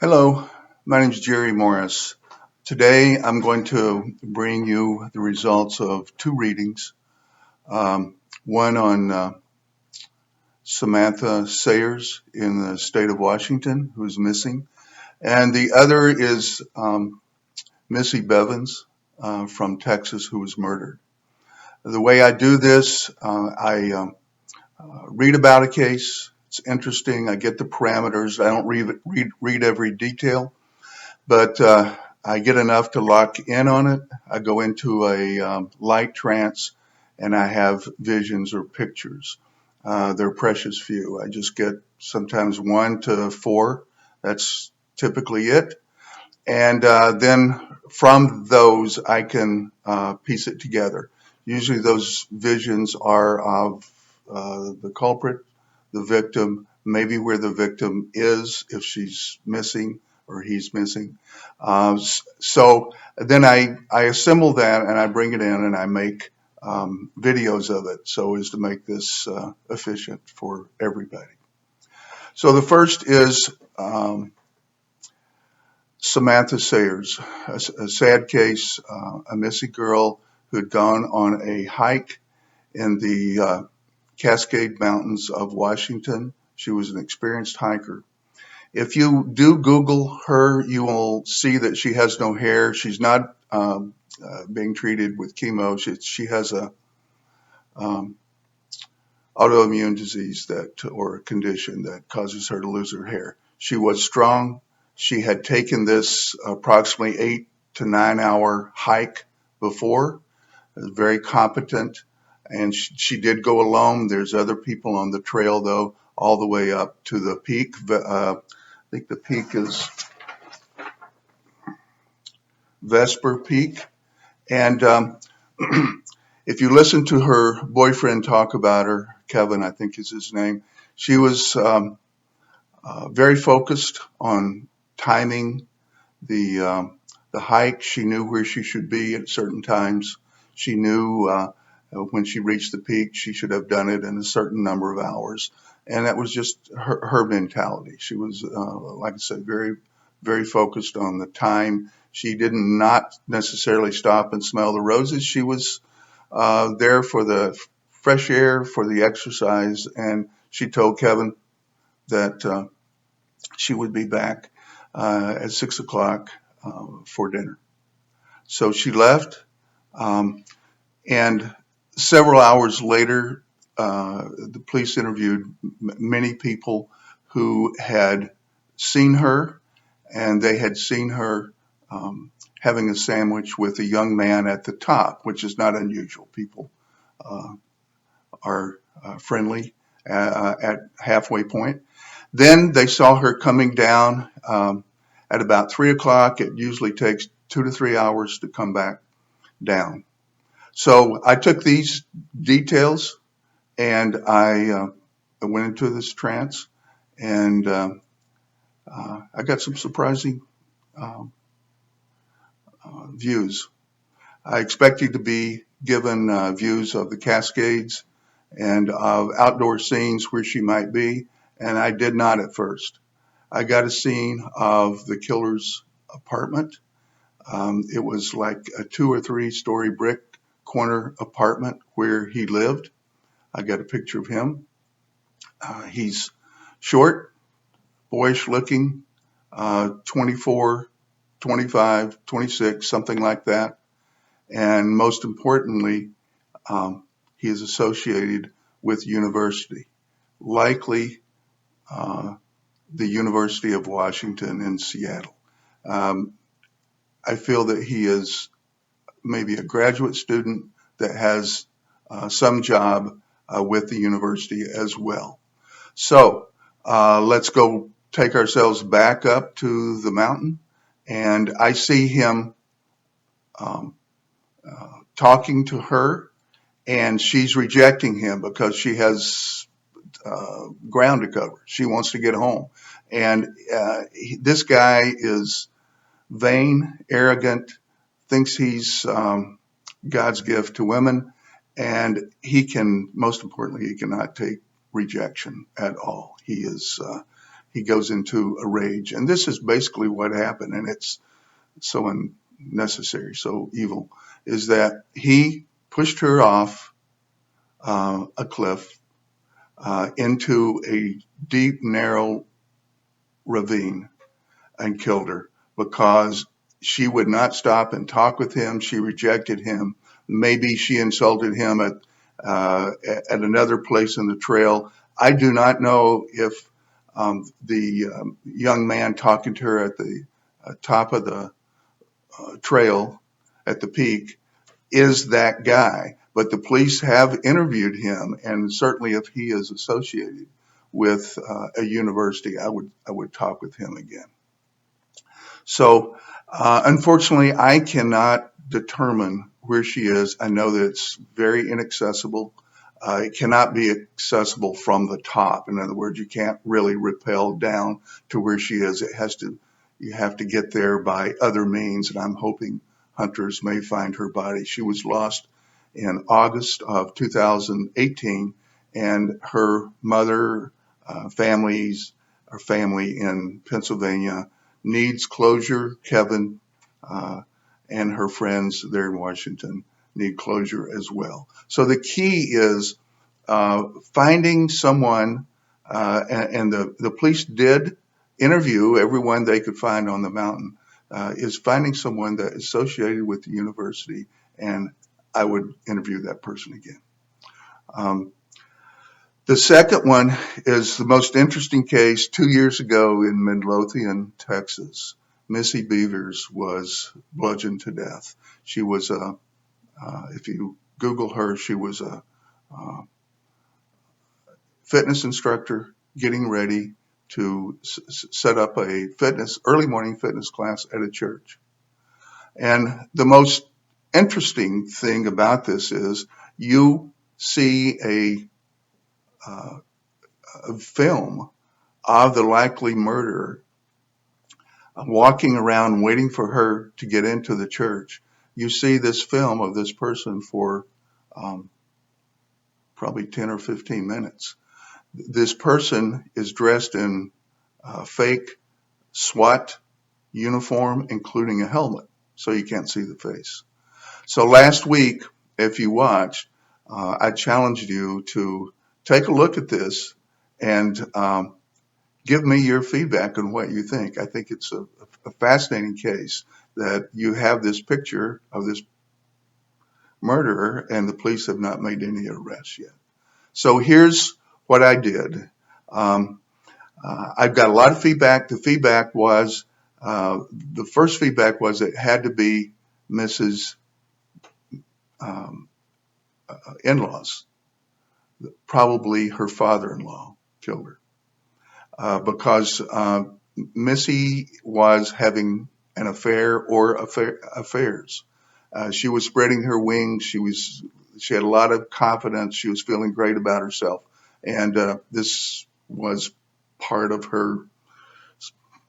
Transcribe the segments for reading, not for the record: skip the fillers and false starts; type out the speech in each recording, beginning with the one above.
Hello, my name is Jerry Morris. Today I'm going to bring you the results of two readings. One on Samantha Sayers in the state of Washington, who's missing, and the other is Missy Bevers from Texas, who was murdered. The way I do this, I read about a case. It's interesting. I get the parameters. I don't read every detail. But I get enough to lock in on it. I go into a light trance and I have visions or pictures. They're precious few. I just get sometimes 1 to 4. That's typically it. And then from those, I can piece it together. Usually those visions are of the culprit, the victim, maybe where the victim is if she's missing or he's missing. So then I assemble that and I bring it in and I make videos of it so as to make this efficient for everybody. So the first is Samantha Sayers, a sad case, a missing girl who had gone on a hike in the Cascade Mountains of Washington. She was an experienced hiker. If you do Google her, you will see that she has no hair. She's not being treated with chemo. She has a um, autoimmune disease or a condition that causes her to lose her hair. She was strong. She had taken this approximately 8 to 9 hour hike before. Was very competent, and she did go alone. There's other people on the trail though, all the way up to the peak. I think the peak is Vesper Peak. And if you listen to her boyfriend talk about her, Kevin, I think is his name, she was very focused on timing the hike. She knew where she should be at certain times. She knew when she reached the peak, she should have done it in a certain number of hours. And that was just her mentality. She was, like I said, very, very focused on the time. She did not necessarily stop and smell the roses. She was there for the fresh air, for the exercise. And she told Kevin that she would be back at 6 o'clock for dinner. So she left. And several hours later, the police interviewed many people who had seen her, and they had seen her having a sandwich with a young man at the top, which is not unusual. People are friendly at halfway point. Then they saw her coming down at about 3 o'clock. It usually takes 2 to 3 hours to come back down. So I took these details and I went into this trance, and I got some surprising uh, views. I expected to be given views of the Cascades and of outdoor scenes where she might be, and I did not at first. I got a scene of the killer's apartment. It was like a 2 or 3 story brick corner apartment where he lived. I got a picture of him. He's short, boyish looking, 24, 25, 26, something like that. And most importantly, he is associated with university, likely uh, the University of Washington in Seattle. Um, I feel that he is maybe a graduate student that has some job with the university as well. So let's go take ourselves back up to the mountain. And I see him um, talking to her, and she's rejecting him because she has ground to cover. She wants to get home. And this guy is vain, arrogant, thinks he's God's gift to women, and he can, most importantly, he cannot take rejection at all. he goes into a rage. And this is basically what happened, and it's so unnecessary, so evil, is that he pushed her off a cliff into a deep, narrow ravine and killed her because she would not stop and talk with him. She rejected him. Maybe she insulted him at another place in the trail. I do not know if the young man talking to her at the top of the trail at the peak is that guy. But the police have interviewed him, and certainly if he is associated with a university, I would talk with him again. So, unfortunately, I cannot determine where she is. I know that it's very inaccessible. It cannot be accessible from the top. In other words, you can't really rappel down to where she is. You have to get there by other means, and I'm hoping hunters may find her body. She was lost in August of 2018, and her mother, family in Pennsylvania needs closure. Kevin and her friends there in Washington need closure as well. So the key is finding someone, and the police did interview everyone they could find on the mountain, is finding someone that is associated with the university, and I would interview that person again. The second one is the most interesting case. 2 years ago in Midlothian, Texas, Missy Bevers was bludgeoned to death. She was if you Google her, she was a fitness instructor getting ready to set up a early morning fitness class at a church. And the most interesting thing about this is you see a film of the likely murderer walking around waiting for her to get into the church. You see this film of this person for probably 10 or 15 minutes. This person is dressed in a fake SWAT uniform, including a helmet, so you can't see the face. So last week, if you watched, I challenged you to take a look at this and give me your feedback on what you think. I think it's a fascinating case that you have this picture of this murderer and the police have not made any arrests yet. So here's what I did. I've got a lot of feedback. The feedback was, the first feedback was it had to be Mrs. In-laws. Probably her father-in-law killed her because Missy was having an affair or affairs. She was spreading her wings. She had a lot of confidence. She was feeling great about herself, and this was part of her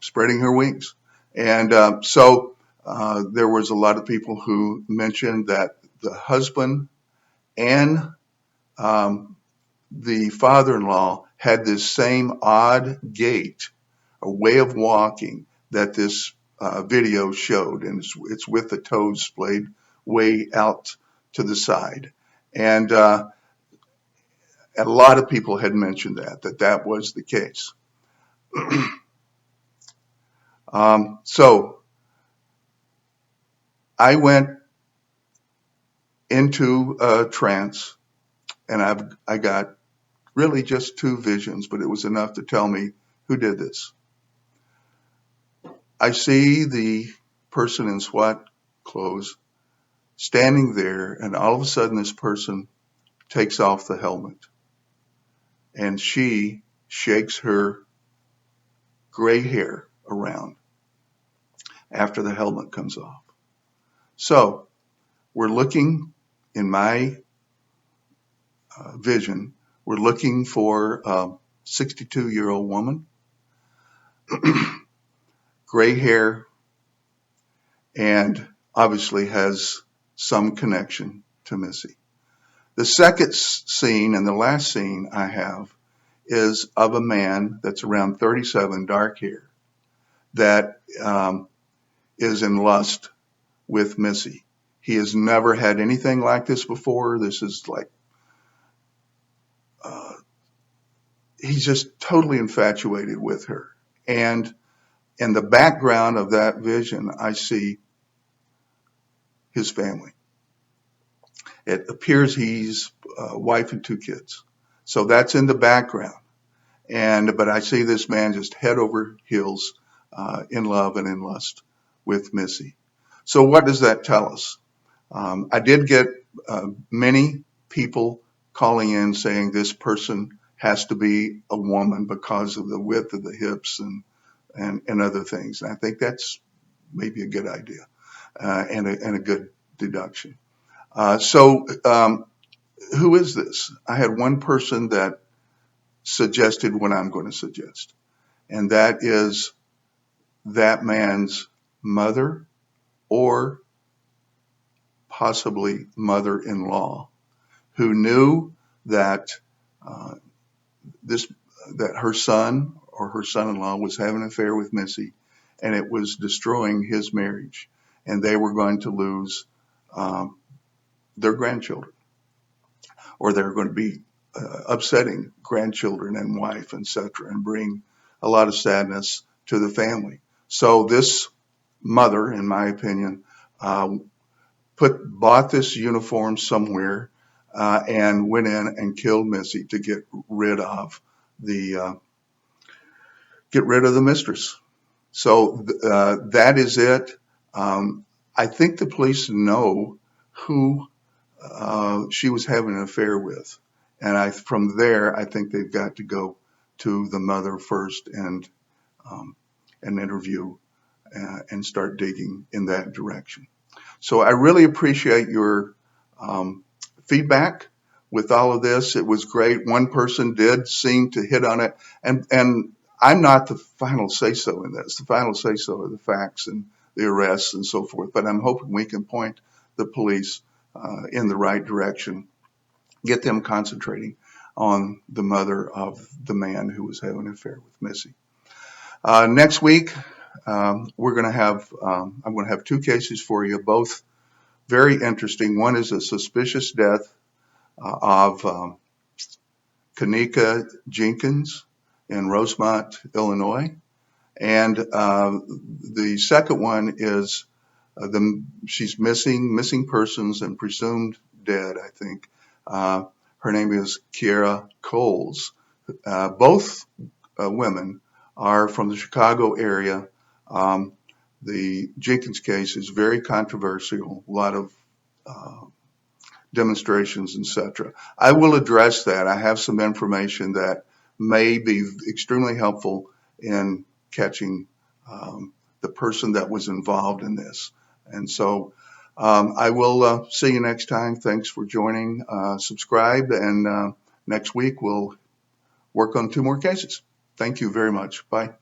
spreading her wings. And so there was a lot of people who mentioned that the husband and the father-in-law had this same odd gait, a way of walking that this video showed, and it's with the toes splayed way out to the side. And a lot of people had mentioned that was the case. So I went into a trance, and I got really just two visions, but it was enough to tell me who did this. I see the person in SWAT clothes standing there, and all of a sudden this person takes off the helmet, and she shakes her gray hair around after the helmet comes off. So we're looking, in my vision, we're looking for a 62-year-old woman, gray hair, and obviously has some connection to Missy. The second scene and the last scene I have is of a man that's around 37, dark hair, that is in lust with Missy. He has never had anything like this before. This is like, uh, he's just totally infatuated with her. And in the background of that vision, I see his family. It appears he's a wife and 2 kids. So that's in the background. But I see this man just head over heels in love and in lust with Missy. So what does that tell us? I did get many people calling in saying this person has to be a woman because of the width of the hips and other things. And I think that's maybe a good idea and a good deduction. Who is this? I had one person that suggested what I'm going to suggest, and that is that man's mother or possibly mother-in-law who knew that uh, this that her son or her son-in-law was having an affair with Missy, and it was destroying his marriage, and they were going to lose um, their grandchildren, or they're going to be upsetting grandchildren and wife, etc., and bring a lot of sadness to the family. So this mother, in my opinion, uh, bought this uniform somewhere and went in and killed Missy to rid of the uh, get rid of the mistress. So that is it. Um, I think the police know who she was having an affair with, and from there I think they've got to go to the mother first um, and interview and start digging in that direction. So I really appreciate your um, feedback with all of this. It was great. One person did seem to hit on it, and I'm not the final say so in this. The final say so are the facts and the arrests and so forth. But I'm hoping we can point the police in the right direction, get them concentrating on the mother of the man who was having an affair with Missy. Next week, we're going to have I'm going to have 2 cases for you, both very interesting. One is a suspicious death of Kanika Jenkins in Rosemont, Illinois, and the second one is she's missing persons and presumed dead. I think her name is Kiera Coles. Both women are from the Chicago area. Um, the Jenkins case is very controversial. A lot of uh, demonstrations, etc. I will address that. I have some information that may be extremely helpful in catching the person that was involved in this. And so I will see you next time. Thanks for joining. Subscribe, and next week we'll work on 2 more cases. Thank you very much. Bye.